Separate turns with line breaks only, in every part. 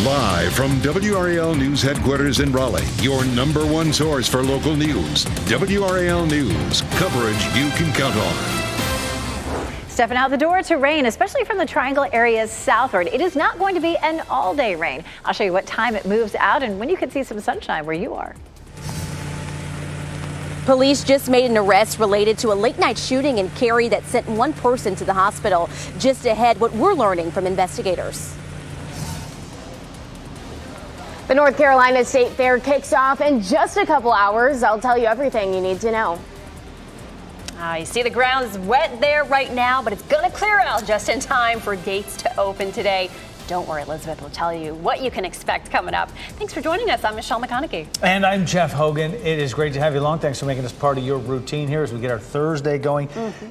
Live from WRAL News Headquarters in Raleigh, your number one source for local news. WRAL News, coverage you can count on.
Stepping out the door to rain, especially from the Triangle areas southward. It is not going to be an all-day rain. I'll show you what time it moves out and when you can see some sunshine where you are.
Police just made an arrest related to a late-night shooting in Cary that sent one person to the hospital. Just ahead, what we're learning from investigators.
The North Carolina State Fair kicks off in just a couple hours. I'll tell you everything you need to know.
You see the ground is wet there right now, but it's going to clear out just in time for gates to open today. Don't worry, Elizabeth will tell you what you can expect coming up. Thanks for joining us. I'm Michelle McConaughey.
And I'm Jeff Hogan. It is great to have you along. Thanks for making us part of your routine here as we get our Thursday going.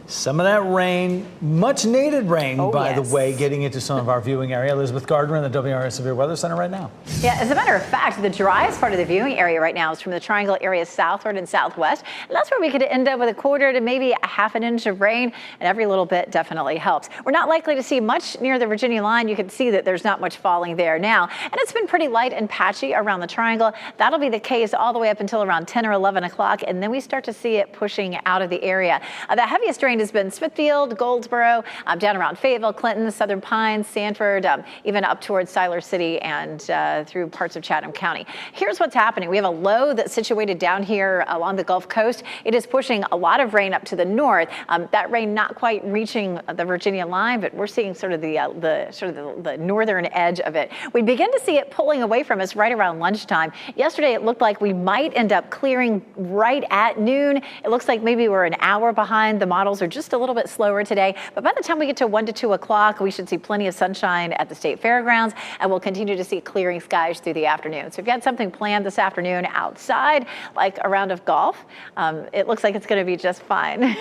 Some of that rain, much needed rain, by the way, getting into some of our viewing area. Elizabeth Gardner in the WRS Severe Weather Center right now.
Yeah, as a matter of fact, the driest part of the viewing area right now is from the Triangle area southward and southwest. And that's where we could end up with a quarter to maybe a half an inch of rain, and every little bit definitely helps. We're not likely to see much near the Virginia line. You can see that there's not much falling there now, and it's been pretty light and patchy around the Triangle. That'll be the case all the way up until around 10 or 11 o'clock, and then we start to see it pushing out of the area. The heaviest rain has been Smithfield, Goldsboro, down around Fayetteville, Clinton, Southern Pines, Sanford, even up towards Siler City and through parts of Chatham County. Here's what's happening. We have a low that's situated down here along the Gulf Coast. It is pushing a lot of rain up to the north. That rain not quite reaching the Virginia line, but we're seeing sort of the northern edge of it. We begin to see it pulling away from us right around lunchtime. Yesterday, it looked like we might end up clearing right at noon. It looks like maybe we're an hour behind. The models are just a little bit slower today, but by the time we get to 1 to 2 o'clock, we should see plenty of sunshine at the State Fairgrounds, and we'll continue to see clearing skies through the afternoon. So if you had something planned this afternoon outside, like a round of golf, it looks like it's going to be just fine.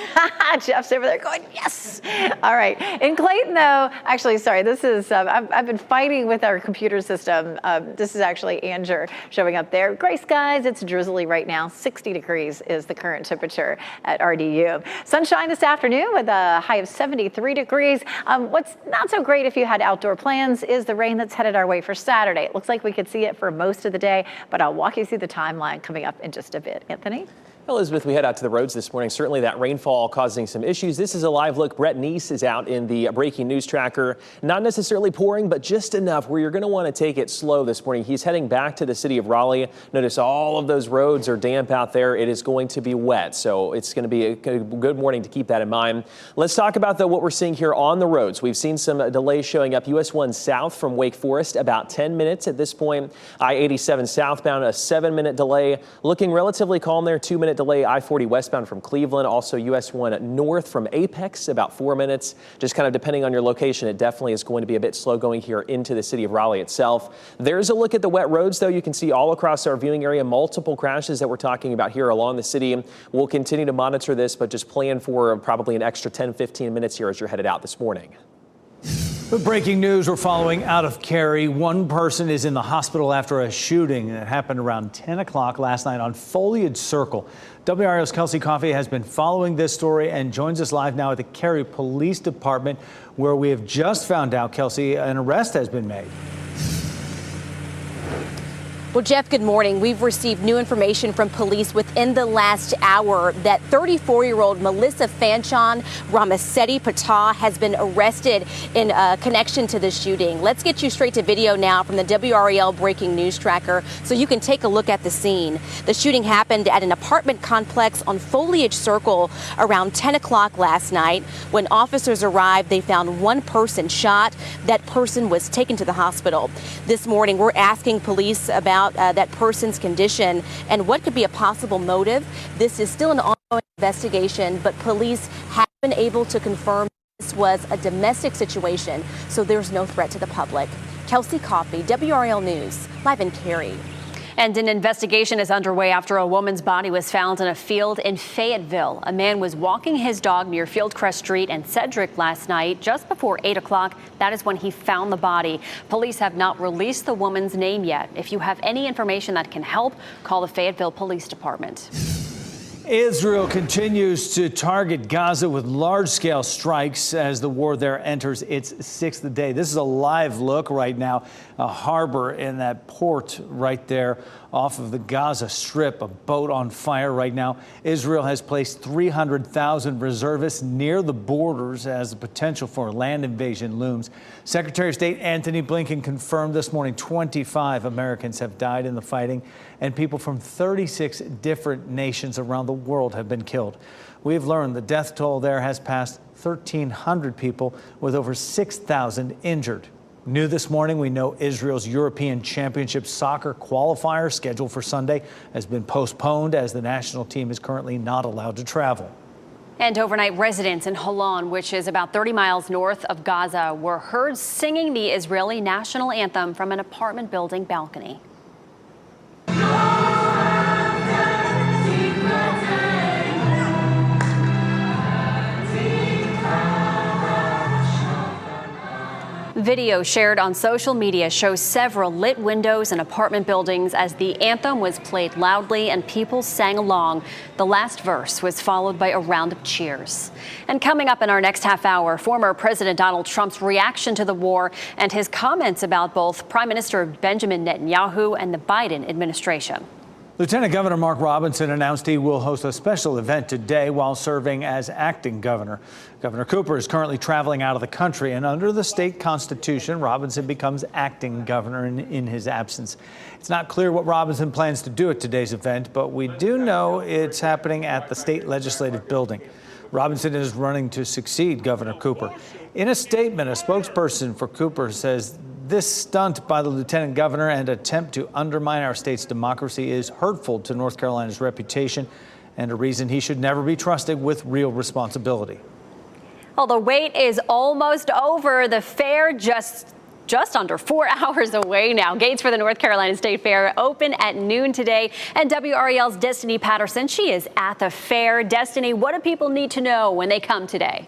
Jeff's over there going, yes. All right. In Clayton, though, actually, sorry, this is, I've been fighting with our computer system. This is actually Anger showing up there. Gray skies, it's drizzly right now. 60 degrees is the current temperature at RDU. Sunshine this afternoon with a high of 73 degrees. What's not so great if you had outdoor plans is the rain that's headed our way for Saturday. It looks like we could see it for most of the day, but I'll walk you through the timeline coming up in just a bit. Anthony?
Well, Elizabeth, we head out to the roads this morning. Certainly that rainfall causing some issues. This is a live look. Brett Neese is out in the breaking news tracker. Not necessarily pouring, but just enough where you're going to want to take it slow this morning. He's heading back to the city of Raleigh. Notice all of those roads are damp out there. It is going to be wet, so it's going to be a good morning to keep that in mind. Let's talk about, though, what we're seeing here on the roads. We've seen some delays showing up. US 1 south from Wake Forest, about 10 minutes at this point. I-87 southbound, a 7-minute delay. Looking relatively calm there, 2-minute delay. I-40 westbound from Cleveland, also US 1 north from Apex, about 4 minutes. Just kind of depending on your location, it definitely is going to be a bit slow going here into the city of Raleigh itself. There's a look at the wet roads, though. You can see all across our viewing area, multiple crashes that we're talking about here along the city. We'll continue to monitor this, but just plan for probably an extra 10-15 minutes here as you're headed out this morning.
The breaking news we're following out of Cary. One person is in the hospital after a shooting that happened around 10 o'clock last night on Foliage Circle. WRAL's Kelsey Coffey has been following this story and joins us live now at the Cary Police Department, where we have just found out, Kelsey, an arrest has been made.
Well, Jeff, good morning. We've received new information from police within the last hour that 34-year-old Melissa Fanchon Ramasetti Patah has been arrested in connection to the shooting. Let's get you straight to video now from the WRAL breaking news tracker so you can take a look at the scene. The shooting happened at an apartment complex on Foliage Circle around 10 o'clock last night. When officers arrived, they found one person shot. That person was taken to the hospital. This morning, we're asking police about that person's condition and what could be a possible motive. This is still an ongoing investigation, but police have been able to confirm this was a domestic situation, so there's no threat to the public. Kelsey Coffey, WRAL News, live in Cary.
And an investigation is underway after a woman's body was found in a field in Fayetteville. A man was walking his dog near Fieldcrest Street and Cedric last night, just before 8 o'clock. That is when he found the body. Police have not released the woman's name yet. If you have any information that can help, call the Fayetteville Police Department.
Israel continues to target Gaza with large-scale strikes as the war there enters its sixth day. This is a live look right now, a harbor in that port right there off of the Gaza Strip, a boat on fire right now. Israel has placed 300,000 reservists near the borders as the potential for a land invasion looms. Secretary of State Antony Blinken confirmed this morning 25 Americans have died in the fighting, and people from 36 different nations around the world have been killed. We've learned the death toll there has passed 1,300 people, with over 6,000 injured. New this morning, we know Israel's European Championship soccer qualifier scheduled for Sunday has been postponed as the national team is currently not allowed to travel.
And overnight, residents in Holon, which is about 30 miles north of Gaza, were heard singing the Israeli national anthem from an apartment building balcony. Video shared on social media shows several lit windows in apartment buildings as the anthem was played loudly and people sang along. The last verse was followed by a round of cheers. And coming up in our next half hour, former President Donald Trump's reaction to the war and his comments about both Prime Minister Benjamin Netanyahu and the Biden administration.
Lieutenant Governor Mark Robinson announced he will host a special event today while serving as acting governor. Governor Cooper is currently traveling out of the country, and under the state constitution, Robinson becomes acting governor in his absence. It's not clear what Robinson plans to do at today's event, but we do know it's happening at the state legislative building. Robinson is running to succeed Governor Cooper. In a statement, a spokesperson for Cooper says this stunt by the lieutenant governor and attempt to undermine our state's democracy is hurtful to North Carolina's reputation and a reason he should never be trusted with real responsibility.
Well, the wait is almost over. The fair just under 4 hours away now. Gates for the North Carolina State Fair open at noon today. And WRAL's Destiny Patterson, she is at the fair. Destiny, what do people need to know when they come today?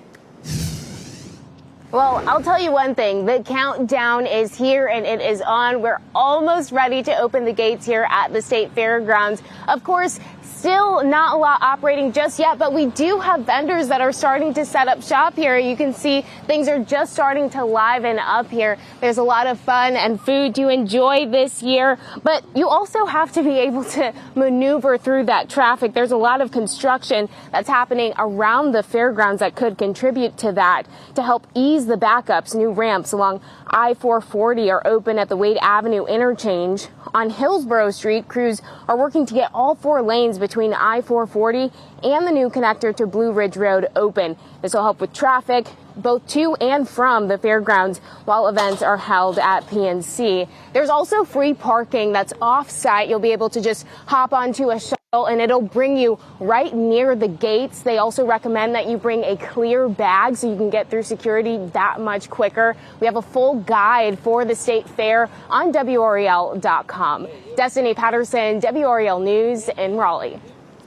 Well, I'll tell you one thing. The countdown is here and it is on. We're almost ready to open the gates here at the State Fairgrounds. Of course, still not a lot operating just yet, but we do have vendors that are starting to set up shop here. You can see things are just starting to liven up here. There's a lot of fun and food to enjoy this year, but you also have to be able to maneuver through that traffic. There's a lot of construction that's happening around the fairgrounds that could contribute to that to help ease the backups. New ramps along I-440 are open at the Wade Avenue interchange. On Hillsborough Street, crews are working to get all 4 lanes between I-440 and the new connector to Blue Ridge Road open. This will help with traffic both to and from the fairgrounds while events are held at PNC. There's also free parking that's off-site. You'll be able to just hop onto a shuttle and it'll bring you right near the gates. They also recommend that you bring a clear bag so you can get through security that much quicker. We have a full guide for the State Fair on WRAL.com. Destiny Patterson, WRAL News in Raleigh.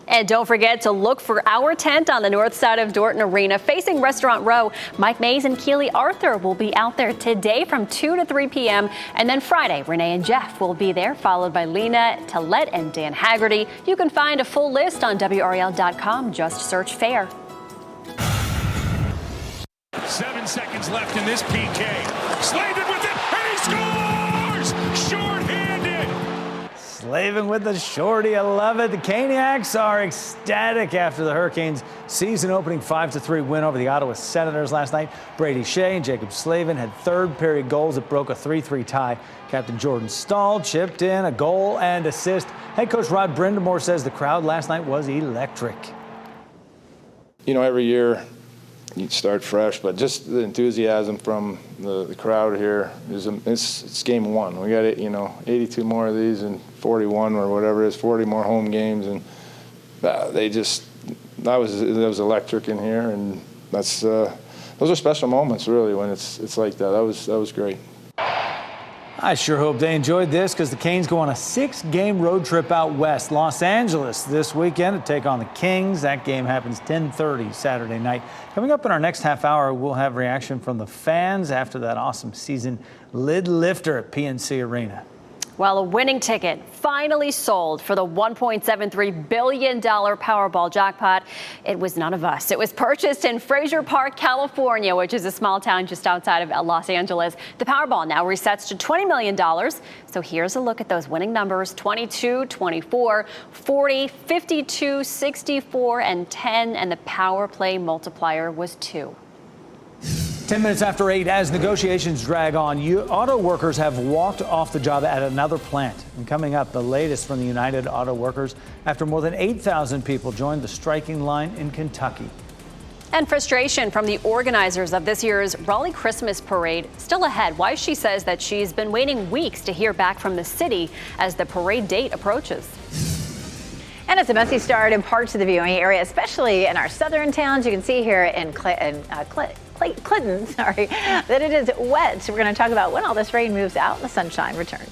And don't forget to look for our tent on the north side of Dorton Arena facing Restaurant Row. Mike Mays and Keely Arthur will be out there today from 2 to 3 p.m. And then Friday, Renee and Jeff will be there, followed by Lena, Tillette, and Dan Haggerty. You can find a full list on WRAL.com. Just search fair.
7 seconds left in this PK. Slavin with it, and he scores! Short-handed!
Slavin with the shorty, I love it. The Caniacs are ecstatic after the Hurricanes' season-opening 5-3 win over the Ottawa Senators last night. Brady Shea and Jacob Slavin had third-period goals that broke a 3-3 tie. Captain Jordan Stahl chipped in a goal and assist. Head coach Rod Brindamore says the crowd last night was electric.
You know, every year you start fresh, but just the enthusiasm from the crowd here it's game one. We got 82 more of these and 41 or whatever it is, 40 more home games, and that was electric in here, and those are special moments really when it's like that. That was great.
I sure hope they enjoyed this because the Canes go on a 6-game road trip out west. Los Angeles this weekend to take on the Kings. That game happens 10:30 Saturday night. Coming up in our next half hour, we'll have reaction from the fans after that awesome season lid lifter at PNC Arena.
Well, a winning ticket finally sold for the $1.73 billion Powerball jackpot. It was none of us. It was purchased in Fraser Park, California, which is a small town just outside of Los Angeles. The Powerball now resets to $20 million. So here's a look at those winning numbers: 22, 24, 40, 52, 64, and 10. And the power play multiplier was 2.
10 minutes after 8, as negotiations drag on, auto workers have walked off the job at another plant. And coming up, the latest from the United Auto Workers after more than 8,000 people joined the striking line in Kentucky.
And frustration from the organizers of this year's Raleigh Christmas Parade still ahead. Why she says that she's been waiting weeks to hear back from the city as the parade date approaches.
And it's a messy start in parts of the viewing area, especially in our southern towns. You can see here in Clinton, that it is wet. So we're going to talk about when all this rain moves out and the sunshine returns.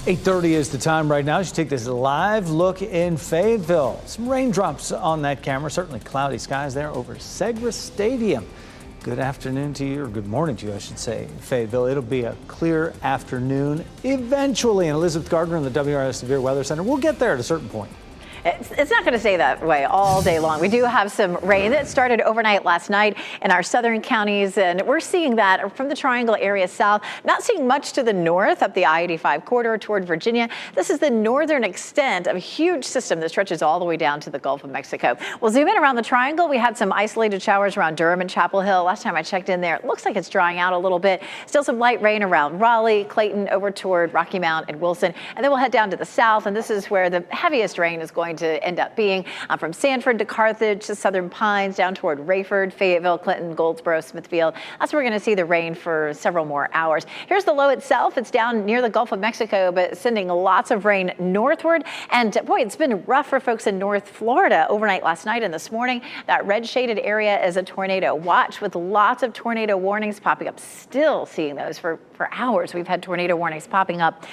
.30 is the time right now. You take this live look in Fayetteville. Some raindrops on that camera. Certainly cloudy skies there over Segra Stadium. Good afternoon to you, or good morning to you, I should say, Fayetteville. It'll be a clear afternoon eventually. And Elizabeth Gardner in the WRAL Severe Weather Center. We'll get there at a certain point.
It's not going to stay that way all day long. We do have some rain that started overnight last night in our southern counties, and we're seeing that from the Triangle area south. Not seeing much to the north up the I-85 corridor toward Virginia. This is the northern extent of a huge system that stretches all the way down to the Gulf of Mexico. We'll zoom in around the Triangle. We had some isolated showers around Durham and Chapel Hill. Last time I checked in there, it looks like it's drying out a little bit. Still some light rain around Raleigh, Clayton, over toward Rocky Mount and Wilson. And then we'll head down to the south, and this is where the heaviest rain is going to end up being from Sanford to Carthage to Southern Pines down toward Rayford, Fayetteville, Clinton, Goldsboro, Smithfield. That's where we're going to see the rain for several more hours. Here's the low itself. It's down near the Gulf of Mexico, but sending lots of rain northward. And boy, it's been rough for folks in North Florida overnight last night and this morning. That red shaded area is a tornado watch with lots of tornado warnings popping up. Still seeing those for hours. We've had tornado warnings popping up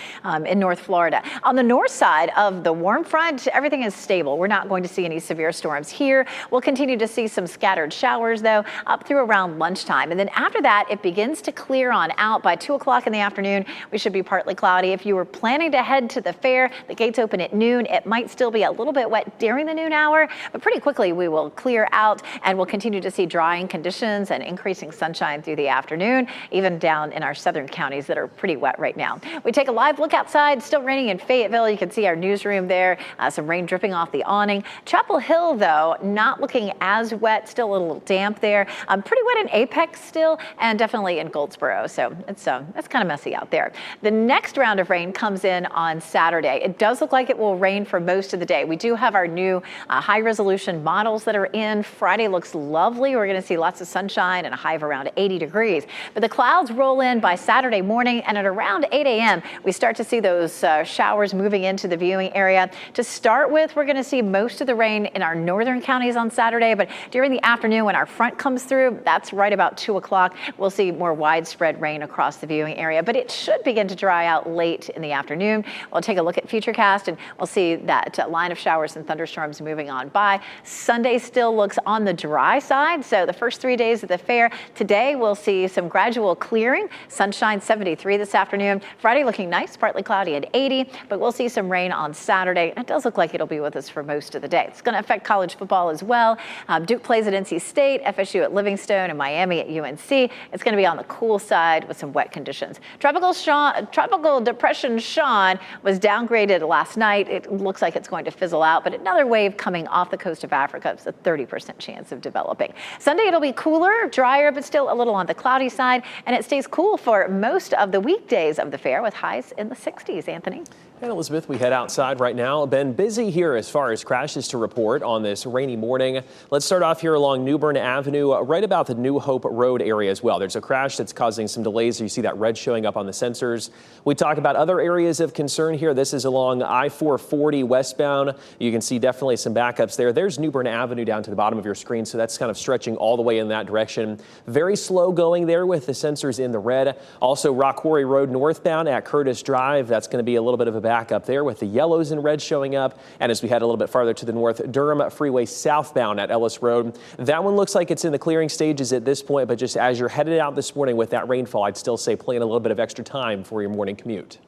in North Florida. On the north side of the warm front, everything is stable. We're not going to see any severe storms here. We'll continue to see some scattered showers, though, up through around lunchtime. And then after that, it begins to clear on out. By 2 o'clock in the afternoon, we should be partly cloudy. If you were planning to head to the fair, the gates open at noon. It might still be a little bit wet during the noon hour, but pretty quickly we will clear out and we'll continue to see drying conditions and increasing sunshine through the afternoon, even down in our southern counties that are pretty wet right now. We take a live look outside. Still raining in Fayetteville. You can see our newsroom there. Some rain dripping off the awning. Chapel Hill, though, not looking as wet. Still a little damp there. Pretty wet in Apex still, and definitely in Goldsboro. So it's kind of messy out there. The next round of rain comes in on Saturday. It does look like it will rain for most of the day. We do have our new high-resolution models that are in. Friday looks lovely. We're going to see lots of sunshine and a high of around 80 degrees. But the clouds roll in by Saturday morning, and at around 8 a.m., we start to see those showers moving into the viewing area. To start with, we're going to see most of the rain in our northern counties on Saturday, but during the afternoon when our front comes through, that's right about 2 o'clock, we'll see more widespread rain across the viewing area, but it should begin to dry out late in the afternoon. We'll take a look at Futurecast and we'll see that line of showers and thunderstorms moving on by. Sunday still looks on the dry side, so the first 3 days of the fair. Today we'll see some gradual clearing, sunshine 73 this afternoon. Friday looking nice, partly cloudy at 80, but we'll see some rain on Saturday. It does look like it'll be with us for most of the day. It's going to affect college football as well. Duke plays at NC State, FSU at Livingstone, and Miami at UNC. It's going to be on the cool side with some wet conditions. Tropical Depression Sean was downgraded last night. It looks like it's going to fizzle out, but another wave coming off the coast of Africa. It's a 30% chance of developing. Sunday it'll be cooler, drier, but still a little on the cloudy side, and it stays cool for most of the weekdays of the fair with highs in the 60s. Anthony?
And Elizabeth, we head outside right now. Been busy here as far as crashes to report on this rainy morning. Let's start off here along New Bern Avenue, right about the New Hope Road area as well. There's a crash that's causing some delays. You see that red showing up on the sensors. We talk about other areas of concern here. This is along I-440 westbound. You can see definitely some backups there. There's New Bern Avenue down to the bottom of your screen, so that's kind of stretching all the way in that direction. Very slow going there with the sensors in the red. Also, Rock Quarry Road northbound at Curtis Drive. That's going to be a little bit of a backup there with the yellows and reds showing up. And as we head a little bit farther to the north, Durham Freeway southbound at Ellis Road. That one looks like it's in the clearing stages at this point, but just as you're headed out this morning with that rainfall, I'd still say plan a little bit of extra time for your morning commute.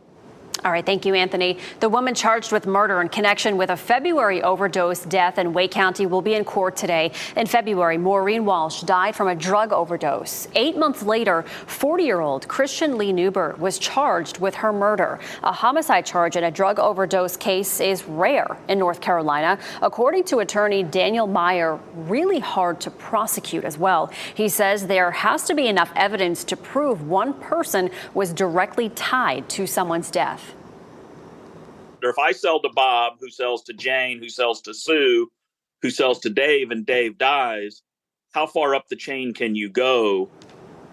All right, thank you, Anthony. The woman charged with murder in connection with a February overdose death in Wake County will be in court today. In February, Maureen Walsh died from a drug overdose. 8 months later, 40-year-old Christian Lee Newbert was charged with her murder. A homicide charge in a drug overdose case is rare in North Carolina. According to attorney Daniel Meyer, really hard to prosecute as well. He says there has to be enough evidence to prove one person was directly tied to someone's death.
Or if I sell to Bob, who sells to Jane, who sells to Sue, who sells to Dave, and Dave dies, how far up the chain can you go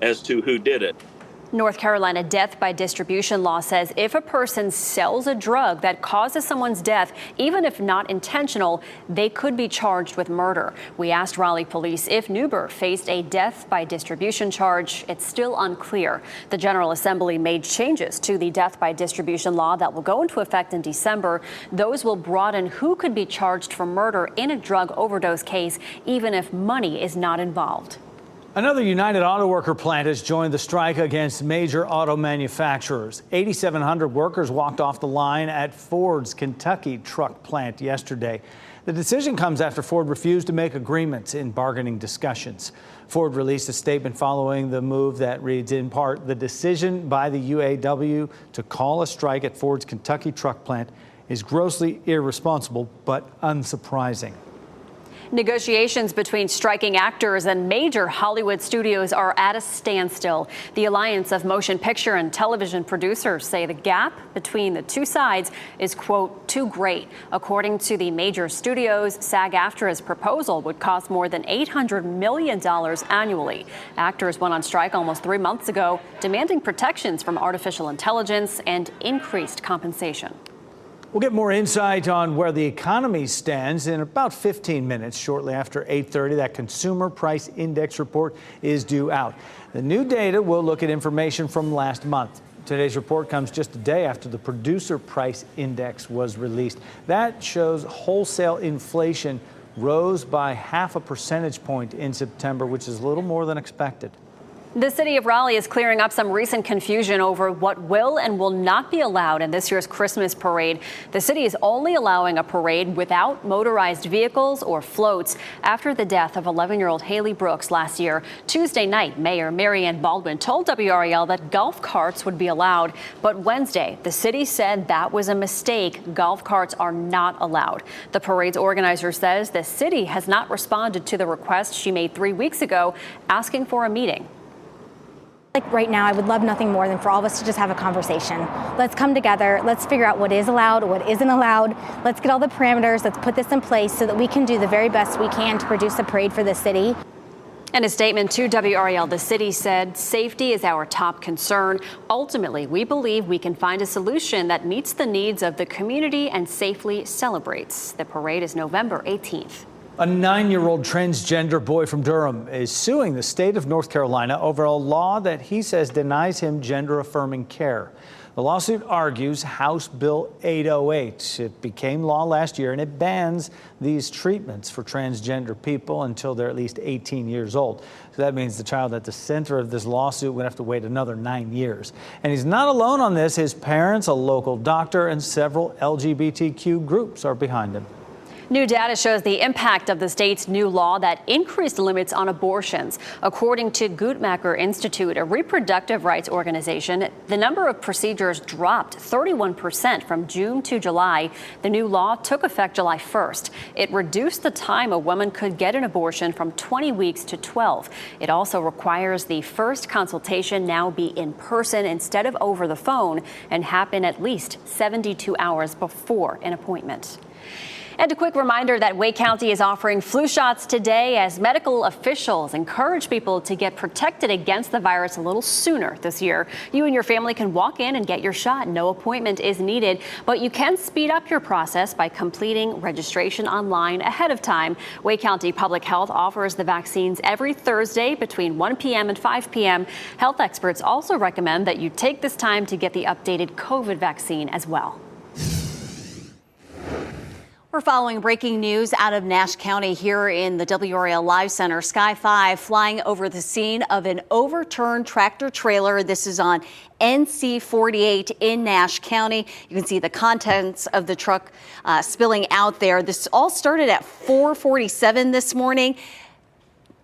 as to who did it?
North Carolina death by distribution law says if a person sells a drug that causes someone's death, even if not intentional, they could be charged with murder. We asked Raleigh police if Newbert faced a death by distribution charge. It's still unclear. The General Assembly made changes to the death by distribution law that will go into effect in December. Those will broaden who could be charged for murder in a drug overdose case, even if money is not involved.
Another United Auto Worker plant has joined the strike against major auto manufacturers. 8,700 workers walked off the line at Ford's Kentucky truck plant yesterday. The decision comes after Ford refused to make agreements in bargaining discussions. Ford released a statement following the move that reads, in part, the decision by the UAW to call a strike at Ford's Kentucky truck plant is grossly irresponsible but unsurprising.
Negotiations between striking actors and major Hollywood studios are at a standstill. The Alliance of Motion Picture and Television Producers say the gap between the two sides is, quote, too great. According to the major studios, SAG-AFTRA's proposal would cost more than $800 million annually. Actors went on strike almost 3 months ago, demanding protections from artificial intelligence and increased compensation.
We'll get more insight on where the economy stands in about 15 minutes. Shortly after 8:30, that Consumer Price Index report is due out. The new data will look at information from last month. Today's report comes just a day after the Producer Price Index was released. That shows wholesale inflation rose by 0.5 percentage point in September, which is a little more than expected.
The city of Raleigh is clearing up some recent confusion over what will and will not be allowed in this year's Christmas parade. The city is only allowing a parade without motorized vehicles or floats after the death of 11-year-old Haley Brooks last year. Tuesday night, Mayor Mary Ann Baldwin told WRAL that golf carts would be allowed. But Wednesday, the city said that was a mistake. Golf carts are not allowed. The parade's organizer says the city has not responded to the request she made 3 weeks ago, asking for a meeting.
Like right now, I would love nothing more than for all of us to just have a conversation. Let's come together. Let's figure out what is allowed, what isn't allowed. Let's get all the parameters. Let's put this in place so that we can do the very best we can to produce a parade for the city.
In a statement to WRAL, the city said safety is our top concern. Ultimately, we believe we can find a solution that meets the needs of the community and safely celebrates. The parade is November 18th.
A 9-year-old transgender boy from Durham is suing the state of North Carolina over a law that he says denies him gender-affirming care. The lawsuit argues House Bill 808. It became law last year, and it bans these treatments for transgender people until they're at least 18 years old. So that means the child at the center of this lawsuit would have to wait another 9 years. And he's not alone on this. His parents, a local doctor, and several LGBTQ groups are behind him.
New data shows the impact of the state's new law that increased limits on abortions. According to Guttmacher Institute, a reproductive rights organization, the number of procedures dropped 31% from June to July. The new law took effect July 1st. It reduced the time a woman could get an abortion from 20 weeks to 12. It also requires the first consultation now be in person instead of over the phone and happen at least 72 hours before an appointment. And a quick reminder that Wake County is offering flu shots today as medical officials encourage people to get protected against the virus a little sooner this year. You and your family can walk in and get your shot. No appointment is needed, but you can speed up your process by completing registration online ahead of time. Wake County Public Health offers the vaccines every Thursday between 1 p.m. and 5 p.m. Health experts also recommend that you take this time to get the updated COVID vaccine as well. We're following breaking news out of Nash County here in the WRAL Live Center. Sky 5 flying over the scene of an overturned tractor trailer. This is on NC 48 in Nash County. You can see the contents of the truck spilling out there. This all started at 4:47 this morning.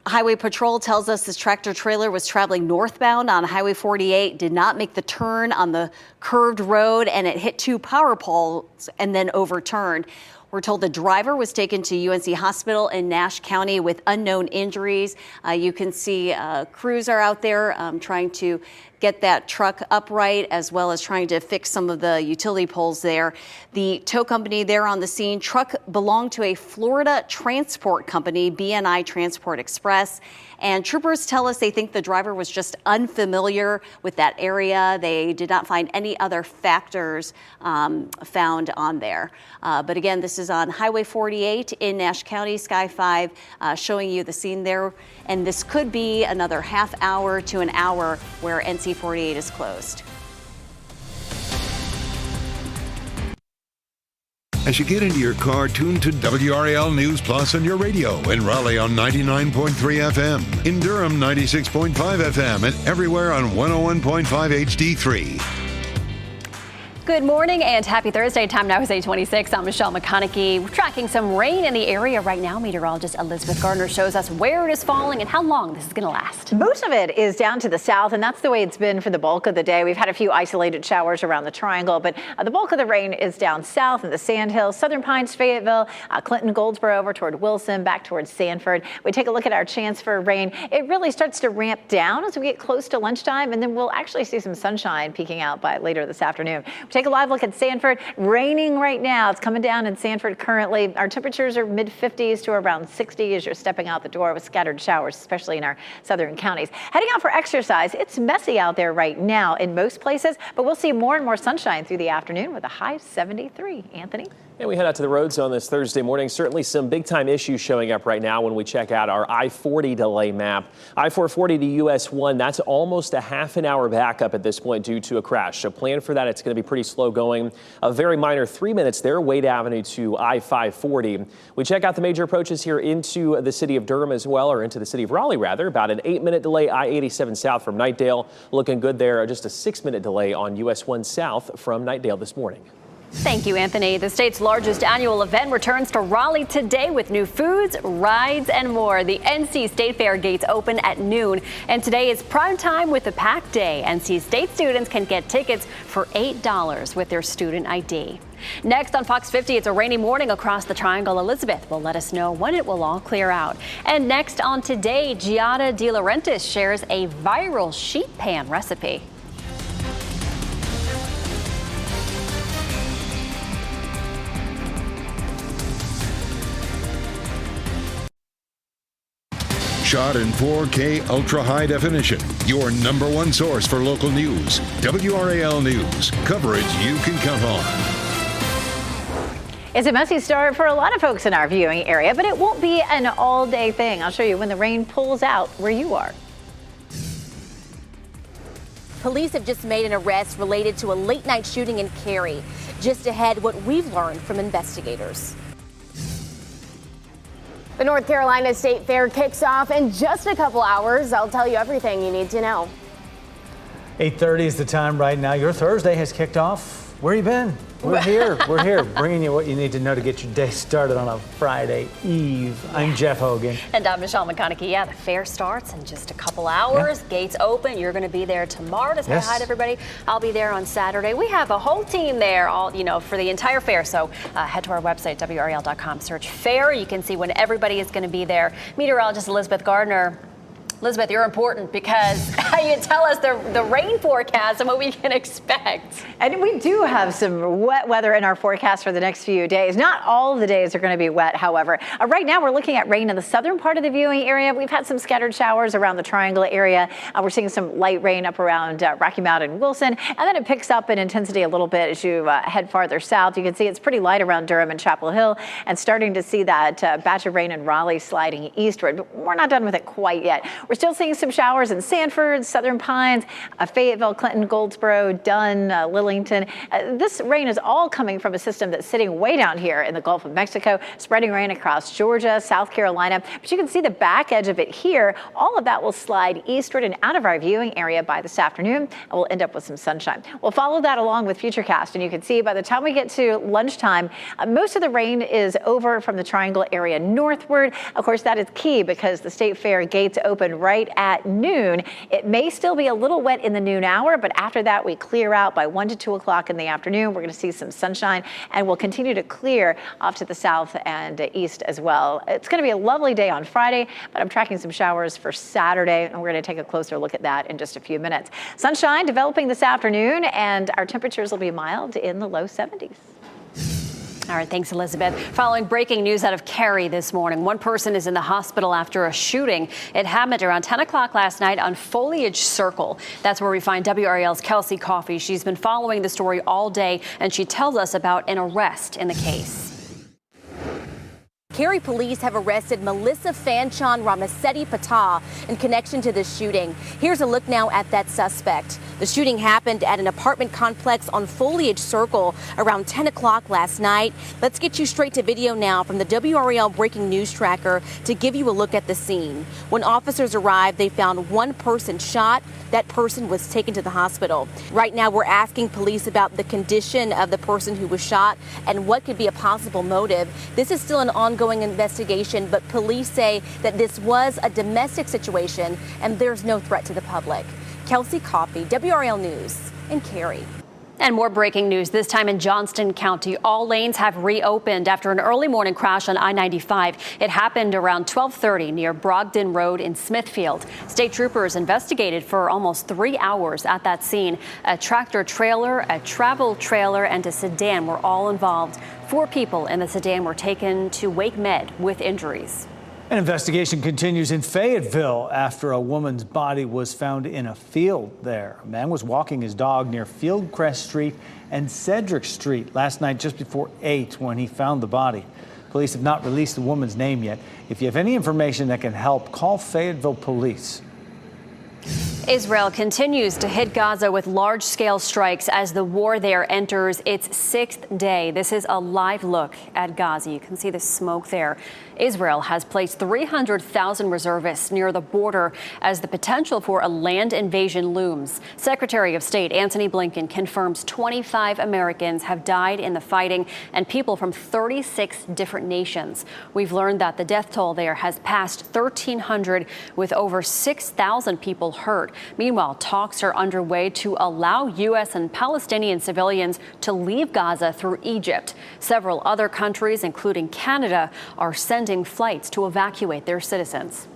Highway Patrol tells us this tractor trailer was traveling northbound on Highway 48, did not make the turn on the curved road, and it hit two power poles and then overturned. We're told the driver was taken to UNC Hospital in Nash County with unknown injuries. You can see crews are out there trying to get that truck upright, as well as trying to fix some of the utility poles there. The tow company there on the scene, truck belonged to a Florida transport company, BNI Transport Express. And troopers tell us they think the driver was just unfamiliar with that area. They did not find any other factors found on there. But again, this is on Highway 48 in Nash County. Sky 5 showing you the scene there. And this could be another half hour to an hour where NC 48 is closed.
As you get into your car, tune to WRAL News Plus on your radio. In Raleigh on 99.3 FM. In Durham, 96.5 FM. And everywhere on 101.5 HD3.
Good morning and happy Thursday. Time now is 8:26. I'm Michelle McConaughey. We're tracking some rain in the area right now. Meteorologist Elizabeth Gardner shows us where it is falling and how long this is going to last.
Most of it is down to the south, and that's the way it's been for the bulk of the day. We've had a few isolated showers around the triangle, but the bulk of the rain is down south in the Sandhills, Southern Pines, Fayetteville, Clinton, Goldsboro, over toward Wilson, back towards Sanford. We take a look at our chance for rain. It really starts to ramp down as we get close to lunchtime, and then we'll actually see some sunshine peeking out by later this afternoon. Take a live look at Sanford. Raining right now. It's coming down in Sanford currently. Our temperatures are mid-50s to around 60 as you're stepping out the door with scattered showers, especially in our southern counties. Heading out for exercise. It's messy out there right now in most places, but we'll see more and more sunshine through the afternoon with a high of 73. Anthony?
And we head out to the roads on this Thursday morning. Certainly some big time issues showing up right now when we check out our I-40 delay map. I-440 to US 1, that's almost a half an hour backup at this point due to a crash. So plan for that. It's going to be pretty slow going. A very minor 3 minutes there, Wade Avenue to I-540. We check out the major approaches here into the city of Durham as well, or into the city of Raleigh rather. About an 8-minute delay, I-87 south from Knightdale. Looking good there. Just a 6-minute delay on US 1 south from Knightdale this morning.
Thank you, Anthony. The state's largest annual event returns to Raleigh today with new foods, rides, and more. The NC State Fair gates open at noon, and today is prime time with the packed day. NC State students can get tickets for $8 with their student ID. Next on Fox 50, it's a rainy morning across the triangle. Elizabeth will let us know when it will all clear out. And next on Today, Giada De Laurentiis shares a viral sheet pan recipe.
Shot in 4K ultra high definition. Your number one source for local news. WRAL News. Coverage you can count on.
It's a messy start for a lot of folks in our viewing area, but it won't be an all-day thing. I'll show you when the rain pulls out where you are.
Police have just made an arrest related to a late-night shooting in Cary. Just ahead, what we've learned from investigators.
The North Carolina State Fair kicks off in just a couple hours. I'll tell you everything you need to know.
8:30 is the time right now. Your Thursday has kicked off. Where you been? We're here. We're here, bringing you what you need to know to get your day started on a Friday Eve. I'm Jeff Hogan.
And I'm Michelle McConaughey. Yeah, the fair starts in just a couple hours. Yeah. Gates open. You're going to be there tomorrow to say hi to everybody. I'll be there on Saturday. We have a whole team there, all for the entire fair. So head to our website, WRAL.com. Search fair. You can see when everybody is going to be there. Meteorologist Elizabeth Gardner. Elizabeth, you're important because you tell us the rain forecast and what we can expect.
And we do have some wet weather in our forecast for the next few days. Not all of the days are going to be wet, however. Right now, we're looking at rain in the southern part of the viewing area. We've had some scattered showers around the triangle area. We're seeing some light rain up around Rocky Mount and Wilson, and then it picks up in intensity a little bit as you head farther south. You can see it's pretty light around Durham and Chapel Hill, and starting to see that batch of rain in Raleigh sliding eastward. But we're not done with it quite yet. We're still seeing some showers in Sanford, Southern Pines, Fayetteville, Clinton, Goldsboro, Dunn, Lillington. This rain is all coming from a system that's sitting way down here in the Gulf of Mexico, spreading rain across Georgia, South Carolina. But you can see the back edge of it here. All of that will slide eastward and out of our viewing area by this afternoon, and we'll end up with some sunshine. We'll follow that along with Futurecast, and you can see by the time we get to lunchtime, most of the rain is over from the Triangle area northward. Of course, that is key because the State Fair gates open right at noon. It may still be a little wet in the noon hour, but after that, we clear out by 1 to 2 o'clock in the afternoon. We're going to see some sunshine, and we'll continue to clear off to the south and east as well. It's going to be a lovely day on Friday, but I'm tracking some showers for Saturday, and we're going to take a closer look at that in just a few minutes. Sunshine developing this afternoon, and our temperatures will be mild in the low 70s.
All right, thanks, Elizabeth. Following breaking news out of Cary this morning, one person is in the hospital after a shooting. It happened around 10 o'clock last night on Foliage Circle. That's where we find WRAL's Kelsey Coffey. She's been following the story all day, and she tells us about an arrest in the case.
Cary police have arrested Melissa Fanchon Ramasetti Patah in connection to this shooting. Here's a look now at that suspect. The shooting happened at an apartment complex on Foliage Circle around 10 o'clock last night. Let's get you straight to video now from the WRAL breaking news tracker to give you a look at the scene. When officers arrived, they found one person shot. That person was taken to the hospital. Right now, we're asking police about the condition of the person who was shot and what could be a possible motive. This is still an ongoing investigation, but police say that this was a domestic situation and there's no threat to the public. Kelsey Coffey, WRAL News in Cary.
And more breaking news, this time in Johnston County. All lanes have reopened after an early morning crash on I-95. It happened around 12:30 near Brogdon Road in Smithfield. State troopers investigated for almost 3 hours at that scene. A tractor trailer, a travel trailer, and a sedan were all involved. 4 people in the sedan were taken to Wake Med with injuries.
An investigation continues in Fayetteville after a woman's body was found in a field there. A man was walking his dog near Fieldcrest Street and Cedric Street last night just before 8 when he found the body. Police have not released the woman's name yet. If you have any information that can help, call Fayetteville Police.
Israel continues to hit Gaza with large-scale strikes as the war there enters its 6th day. This is a live look at Gaza. You can see the smoke there. Israel has placed 300,000 reservists near the border as the potential for a land invasion looms. Secretary of State Antony Blinken confirms 25 Americans have died in the fighting and people from 36 different nations. We've learned that the death toll there has passed 1,300 with over 6,000 people hurt. Meanwhile, talks are underway to allow U.S. and Palestinian civilians to leave Gaza through Egypt. Several other countries, including Canada, are sending flights to evacuate their citizens.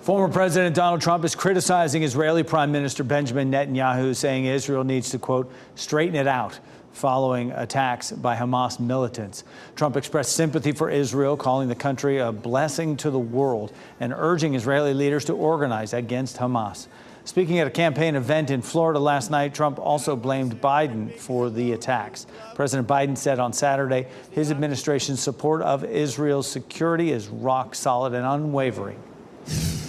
Former President Donald Trump is criticizing Israeli Prime Minister Benjamin Netanyahu, saying Israel needs to, quote, straighten it out following attacks by Hamas militants. Trump expressed sympathy for Israel, calling the country a blessing to the world and urging Israeli leaders to organize against Hamas. Speaking at a campaign event in Florida last night, Trump also blamed Biden for the attacks. President Biden said on Saturday his administration's support of Israel's security is rock solid and unwavering.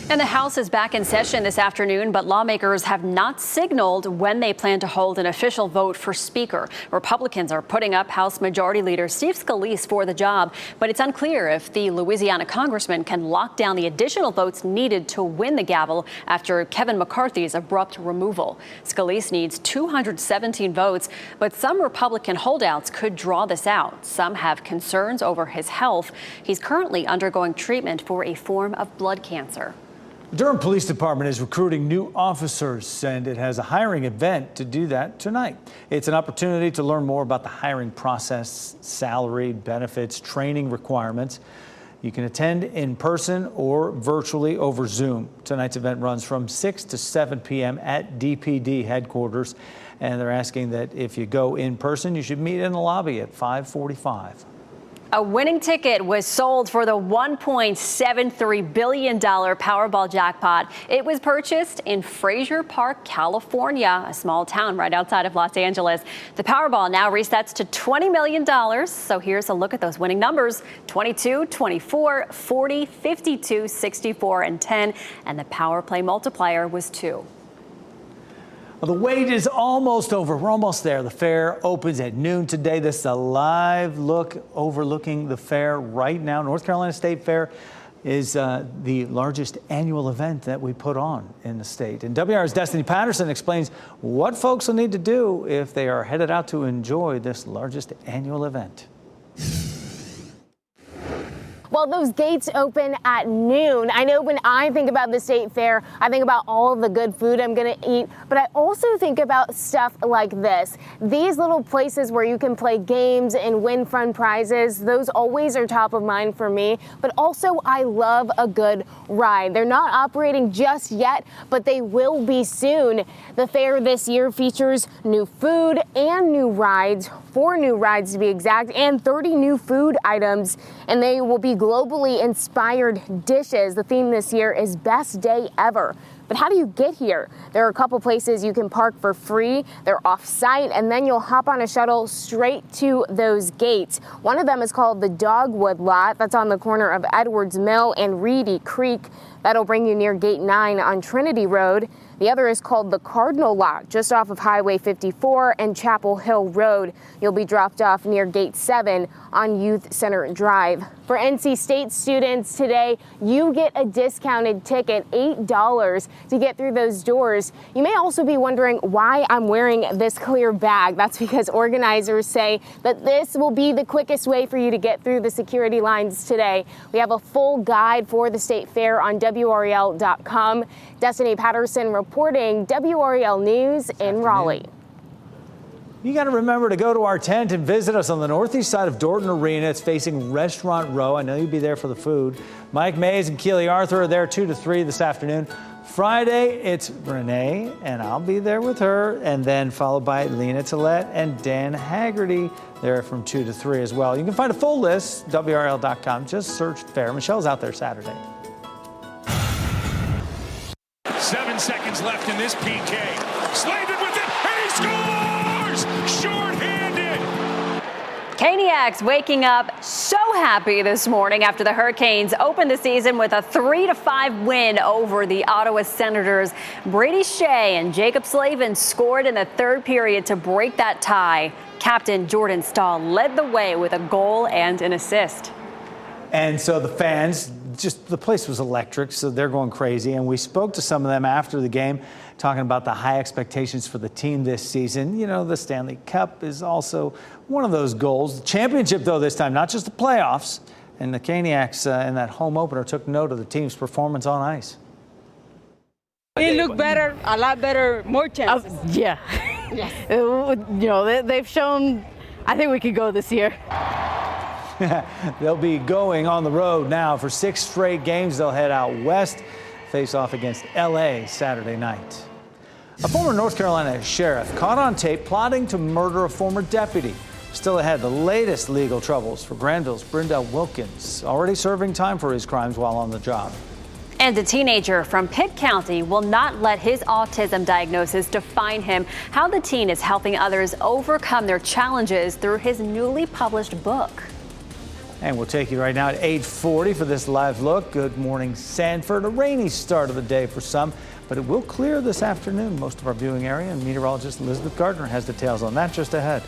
And the House is back in session this afternoon, but lawmakers have not signaled when they plan to hold an official vote for Speaker. Republicans are putting up House Majority Leader Steve Scalise for the job, but it's unclear if the Louisiana congressman can lock down the additional votes needed to win the gavel after Kevin McCarthy's abrupt removal. Scalise needs 217 votes, but some Republican holdouts could draw this out. Some have concerns over his health. He's currently undergoing treatment for a form of blood cancer.
Durham Police Department is recruiting new officers, and it has a hiring event to do that tonight. It's an opportunity to learn more about the hiring process, salary, benefits, training requirements. You can attend in person or virtually over Zoom. Tonight's event runs from 6 to 7 p.m. at DPD headquarters, and they're asking that if you go in person, you should meet in the lobby at 5:45.
A winning ticket was sold for the $1.73 billion Powerball jackpot. It was purchased in Frazier Park, California, a small town right outside of Los Angeles. The Powerball now resets to $20 million. So here's a look at those winning numbers: 22, 24, 40, 52, 64, and 10. And the Power Play multiplier was 2.
Well, the wait is almost over. We're almost there. The fair opens at noon today. This is a live look overlooking the fair right now. North Carolina State Fair is the largest annual event that we put on in the state. And WR's Destiny Patterson explains what folks will need to do if they are headed out to enjoy this largest annual event.
Well, those gates open at noon. I know when I think about the state fair, I think about all of the good food I'm going to eat, but I also think about stuff like this. These little places where you can play games and win fun prizes, those always are top of mind for me. But also, I love a good ride. They're not operating just yet, but they will be soon. The fair this year features new food and new rides, 4 new rides to be exact, and 30 new food items, and they will be globally inspired dishes. The theme this year is Best Day Ever. But how do you get here? There are a couple places you can park for free. They're off-site, and then you'll hop on a shuttle straight to those gates. One of them is called the Dogwood Lot. That's on the corner of Edwards Mill and Reedy Creek. That'll bring you near Gate 9 on Trinity Road. The other is called the Cardinal Lot, just off of Highway 54 and Chapel Hill Road. You'll be dropped off near Gate 7 on Youth Center Drive. For NC State students today, you get a discounted ticket, $8 to get through those doors. You may also be wondering why I'm wearing this clear bag. That's because organizers say that this will be the quickest way for you to get through the security lines today. We have a full guide for the State Fair on WRAL.com. Destiny Patterson reporting, WRAL News in Raleigh.
You got to remember to go to our tent and visit us on the northeast side of Dorton Arena. It's facing Restaurant Row. I know you'll be there for the food. Mike Mays and Keely Arthur are there 2 to 3 this afternoon. Friday, it's Renee, and I'll be there with her, and then followed by Lena Tillett and Dan Haggerty there from 2 to 3 as well. You can find a full list, WRL.com. Just search Fair. Michelle's out there Saturday.
7 seconds left in this PK. Slavin with it, and he scores! Short-handed!
Caniacs waking up so happy this morning after the Hurricanes opened the season with a 3-5 win over the Ottawa Senators. Brady Shea and Jacob Slavin scored in the third period to break that tie. Captain Jordan Stahl led the way with a goal and an assist.
And so the fans, the place was electric, so they're going crazy. And we spoke to some of them after the game, talking about the high expectations for the team this season. You know, the Stanley Cup is also one of those goals. The championship, though, this time, not just the playoffs. And the Caniacs in that home opener took note of the team's performance on ice.
It looked better, a lot better, more chances.
Yeah.
Yes.
You know, they've shown, I think we could go this year.
They'll be going on the road now for 6 straight games. They'll head out west, face off against L.A. Saturday night. A former North Carolina sheriff caught on tape plotting to murder a former deputy. Still ahead, the latest legal troubles for Granville's Brindell Wilkins, already serving time for his crimes while on the job.
And a teenager from Pitt County will not let his autism diagnosis define him. How the teen is helping others overcome their challenges through his newly published book.
And we'll take you right now at 8:40 for this live look. Good morning, Sanford. A rainy start of the day for some, but it will clear this afternoon, most of our viewing area. And meteorologist Elizabeth Gardner has details on that just ahead.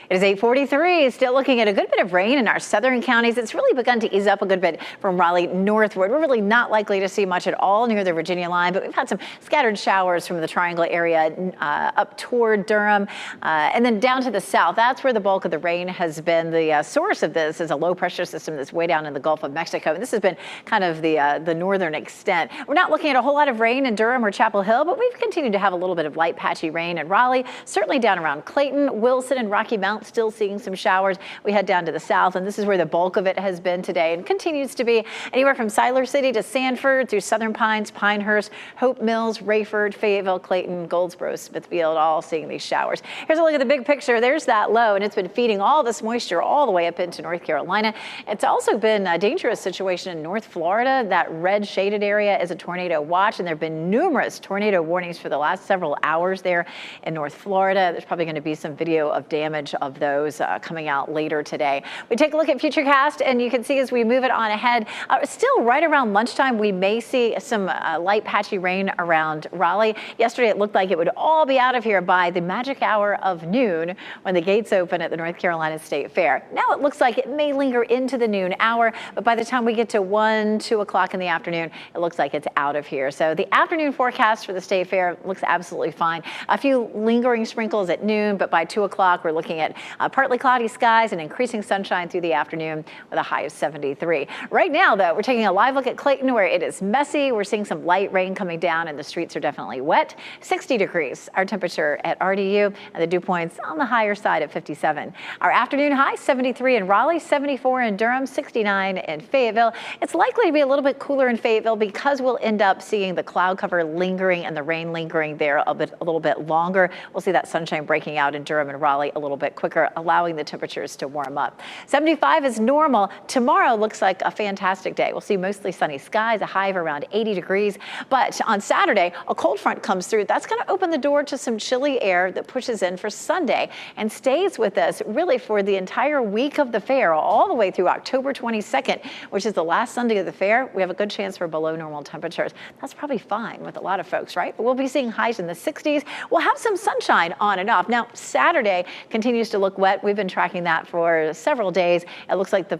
It is 8:43, still looking at a good bit of rain in our southern counties. It's really begun to ease up a good bit from Raleigh northward. We're really not likely to see much at all near the Virginia line, but we've had some scattered showers from the Triangle area up toward Durham and then down to the south. That's where the bulk of the rain has been. The source of this is a low pressure system that's way down in the Gulf of Mexico. And this has been kind of the northern extent. We're not looking at a whole lot of rain in Durham or Chapel Hill, but we've continued to have a little bit of light patchy rain in Raleigh, certainly down around Clayton, Wilson, and Rocky Mount still seeing some showers. We head down to the south, and this is where the bulk of it has been today and continues to be. Anywhere from Siler City to Sanford through Southern Pines, Pinehurst, Hope Mills, Rayford, Fayetteville, Clayton, Goldsboro, Smithfield, all seeing these showers. Here's a look at the big picture. There's that low, and it's been feeding all this moisture all the way up into North Carolina. It's also been a dangerous situation in North Florida. That red shaded area is a tornado watch, and there have been numerous tornado warnings for the last several hours there in North Florida. There's probably going to be some video of damage of those coming out later today. We take a look at Futurecast, and you can see as we move it on ahead, still right around lunchtime, we may see some light patchy rain around Raleigh. Yesterday, it looked like it would all be out of here by the magic hour of noon when the gates open at the North Carolina State Fair. Now it looks like it may linger into the noon hour, but by the time we get to 1, 2 o'clock in the afternoon, it looks like it's out of here. So the afternoon forecast for the State Fair looks absolutely fine. A few lingering sprinkles at noon, but by 2 o'clock, we're looking at partly cloudy skies and increasing sunshine through the afternoon with a high of 73. Right now, though, we're taking a live look at Clayton where it is messy. We're seeing some light rain coming down and the streets are definitely wet. 60 degrees, our temperature at RDU, and the dew points on the higher side at 57. Our afternoon high, 73 in Raleigh, 74 in Durham, 69 in Fayetteville. It's likely to be a little bit cooler in Fayetteville because we'll end up seeing the cloud cover lingering and the rain lingering there a little bit longer. We'll see that sunshine breaking out in Durham and Raleigh a little bit quicker, allowing the temperatures to warm up. 75 is normal. Tomorrow looks like a fantastic day. We'll see mostly sunny skies, a high of around 80 degrees. But on Saturday, a cold front comes through. That's going to open the door to some chilly air that pushes in for Sunday and stays with us really for the entire week of the fair, all the way through October 22nd, which is the last Sunday of the fair. We have a good chance for below normal temperatures. That's probably fine with a lot of folks, right? But we'll be seeing highs in the 60s. We'll have some sunshine on and off. Now, Saturday continues to look wet. We've been tracking that for several days. It looks like the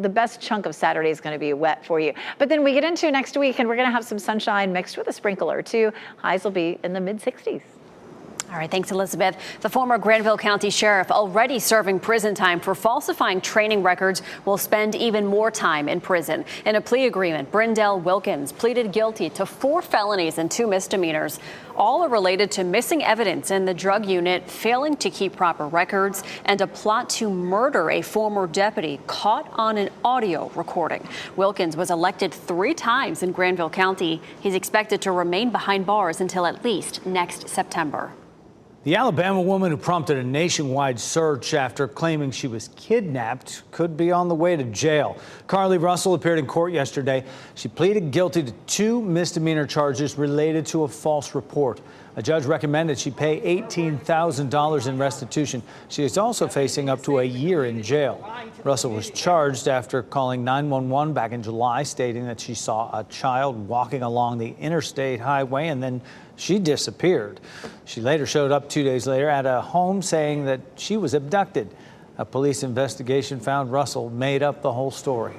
best chunk of Saturday is going to be wet for you. But then we get into next week, and we're going to have some sunshine mixed with a sprinkle or two. Highs will be in the mid-60s.
All right, thanks, Elizabeth. The former Granville County Sheriff, already serving prison time for falsifying training records, will spend even more time in prison. In a plea agreement, Brindell Wilkins pleaded guilty to 4 felonies and 2 misdemeanors. All are related to missing evidence in the drug unit, failing to keep proper records, and a plot to murder a former deputy caught on an audio recording. Wilkins was elected 3 times in Granville County. He's expected to remain behind bars until at least next September.
The Alabama woman who prompted a nationwide search after claiming she was kidnapped could be on the way to jail. Carly Russell appeared in court yesterday. She pleaded guilty to 2 misdemeanor charges related to a false report. A judge recommended she pay $18,000 in restitution. She is also facing up to a year in jail. Russell was charged after calling 911 back in July, stating that she saw a child walking along the interstate highway and then she disappeared. She later showed up 2 days later at a home saying that she was abducted. A police investigation found Russell made up the whole story.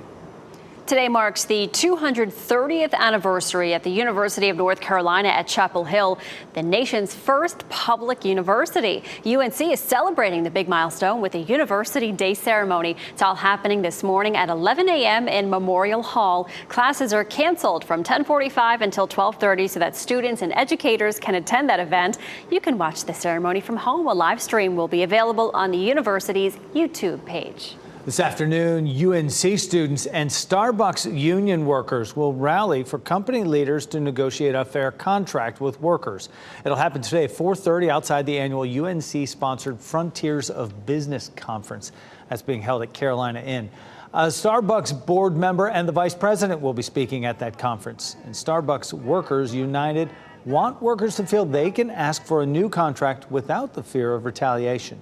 Today marks the 230th anniversary at the University of North Carolina at Chapel Hill, the nation's first public university. UNC is celebrating the big milestone with a University Day ceremony. It's all happening this morning at 11 a.m. in Memorial Hall. Classes are canceled from 10:45 until 12:30 so that students and educators can attend that event. You can watch the ceremony from home. A live stream will be available on the university's YouTube page.
This afternoon, UNC students and Starbucks union workers will rally for company leaders to negotiate a fair contract with workers. It'll happen today at 4:30 outside the annual UNC-sponsored Frontiers of Business Conference. That's being held at Carolina Inn. A Starbucks board member and the vice president will be speaking at that conference. And Starbucks Workers United want workers to feel they can ask for a new contract without the fear of retaliation.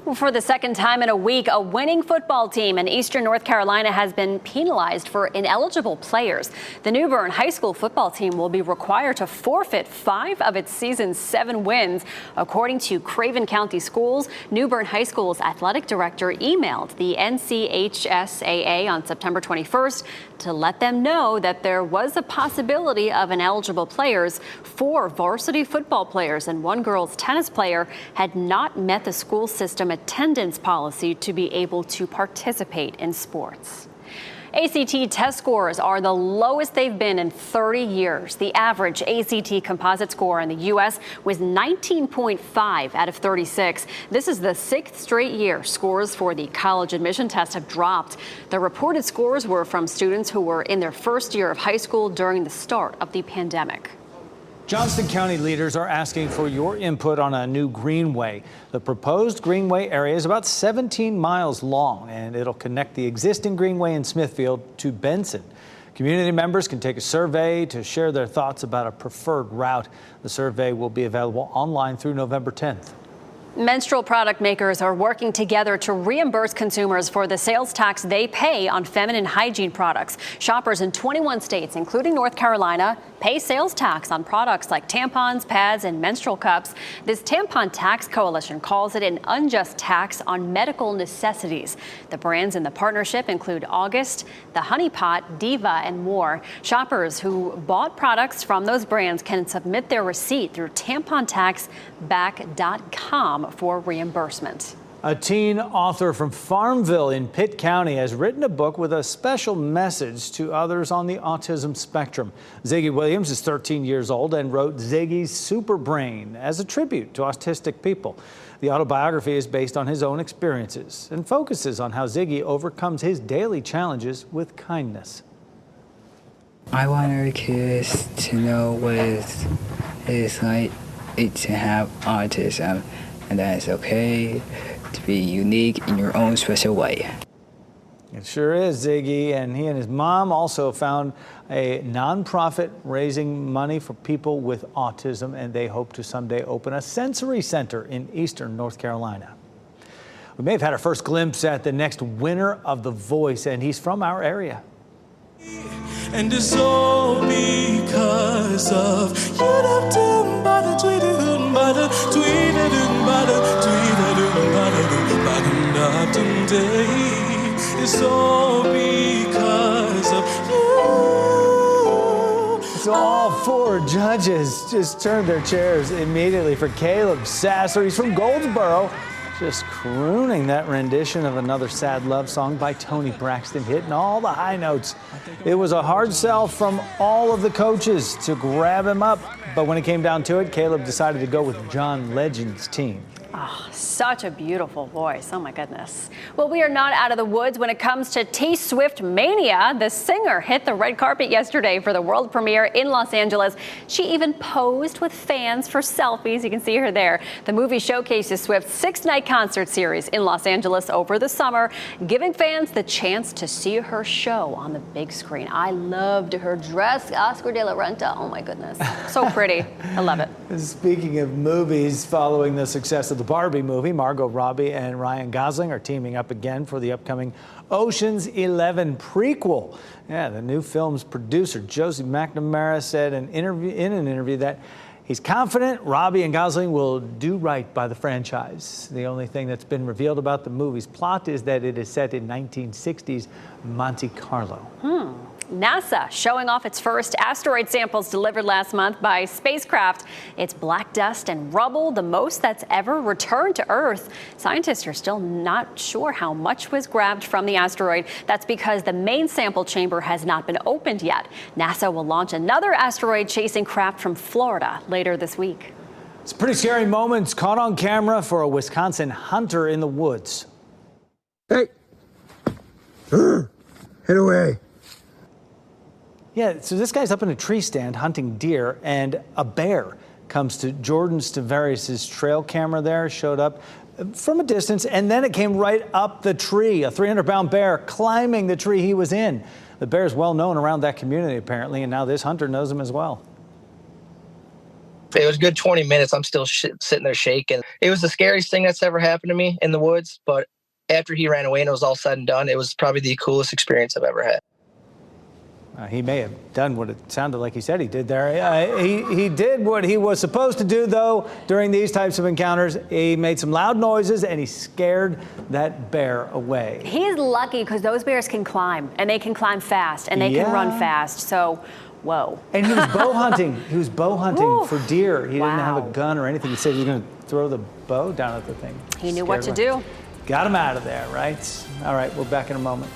Well, for the second time in a week, a winning football team in Eastern North Carolina has been penalized for ineligible players. The New Bern High School football team will be required to forfeit 5 of its season's 7 wins. According to Craven County Schools, New Bern High School's athletic director emailed the NCHSAA on September 21st to let them know that there was a possibility of ineligible players. 4 varsity football players and 1 girls tennis player had not met the school system attendance policy to be able to participate in sports. ACT test scores are the lowest they've been in 30 years. The average ACT composite score in the U.S. was 19.5 out of 36. This is the 6th straight year scores for the college admission test have dropped. The reported scores were from students who were in their first year of high school during the start of the pandemic.
Johnston County leaders are asking for your input on a new greenway. The proposed greenway area is about 17 miles long, and it'll connect the existing greenway in Smithfield to Benson. Community members can take a survey to share their thoughts about a preferred route. The survey will be available online through November 10th.
Menstrual product makers are working together to reimburse consumers for the sales tax they pay on feminine hygiene products. Shoppers in 21 states, including North Carolina, pay sales tax on products like tampons, pads, and menstrual cups. This Tampon Tax Coalition calls it an unjust tax on medical necessities. The brands in the partnership include August, the Honey Pot, Diva, and more. Shoppers who bought products from those brands can submit their receipt through tampontaxback.com for reimbursement.
A teen author from Farmville in Pitt County has written a book with a special message to others on the autism spectrum. Ziggy Williams is 13 years old and wrote Ziggy's Super Brain as a tribute to autistic people. The autobiography is based on his own experiences and focuses on how Ziggy overcomes his daily challenges with kindness.
I want our kids to know what it's like to have autism, and that it's okay to be unique in your own special way.
It sure is, Ziggy, and he and his mom also found a nonprofit raising money for people with autism, and they hope to someday open a sensory center in eastern North Carolina. We may have had our first glimpse at the next winner of The Voice, and he's from our area.
And it's all because of it's all because of you.
So all four judges just turned their chairs immediately for Caleb Sasser. He's from Goldsboro, just crooning that rendition of another sad love song by Toni Braxton, hitting all the high notes. It was a hard sell from all of the coaches to grab him up, but when it came down to it, Caleb decided to go with John Legend's team.
Oh, such a beautiful voice. Oh, my goodness. Well, we are not out of the woods when it comes to T-Swift mania. The singer hit the red carpet yesterday for the world premiere in Los Angeles. She even posed with fans for selfies. You can see her there. The movie showcases Swift's 6-night concert series in Los Angeles over the summer, giving fans the chance to see her show on the big screen. I loved her dress, Oscar de la Renta. Oh, my goodness. So pretty. I love it.
Speaking of movies, following the success of the Barbie movie, Margot Robbie and Ryan Gosling are teaming up again for the upcoming Ocean's 11 prequel. Yeah, the new film's producer, Josie McNamara, said in an interview that he's confident Robbie and Gosling will do right by the franchise. The only thing that's been revealed about the movie's plot is that it is set in 1960s Monte Carlo.
NASA showing off its first asteroid samples delivered last month by spacecraft. It's black dust and rubble, the most that's ever returned to Earth. Scientists are still not sure how much was grabbed from the asteroid. That's because the main sample chamber has not been opened yet. NASA will launch another asteroid chasing craft from Florida later this week.
It's pretty scary moments caught on camera for a Wisconsin hunter in the woods.
Hey, head away.
Yeah, so this guy's up in a tree stand hunting deer, and a bear comes to Jordan Stavarius' trail camera there, showed up from a distance, and then it came right up the tree, a 300-pound bear climbing the tree he was in. The bear is well known around that community, apparently, and now this hunter knows him as well.
It was a good 20 minutes. I'm still sitting there shaking. It was the scariest thing that's ever happened to me in the woods, but after he ran away and it was all said and done, it was probably the coolest experience I've ever had.
He may have done what it sounded like he said he did there. He did what he was supposed to do, though, during these types of encounters. He made some loud noises, and he scared that bear away.
He's lucky because those bears can climb, and they can climb fast, and they can run fast. So, whoa.
And he was bow hunting. He was bow hunting
Ooh.
for deer. He didn't have a gun or anything. He said he was going to throw the bow down at the thing.
He knew what to do.
Got him out of there, right? All right, we're back in a moment.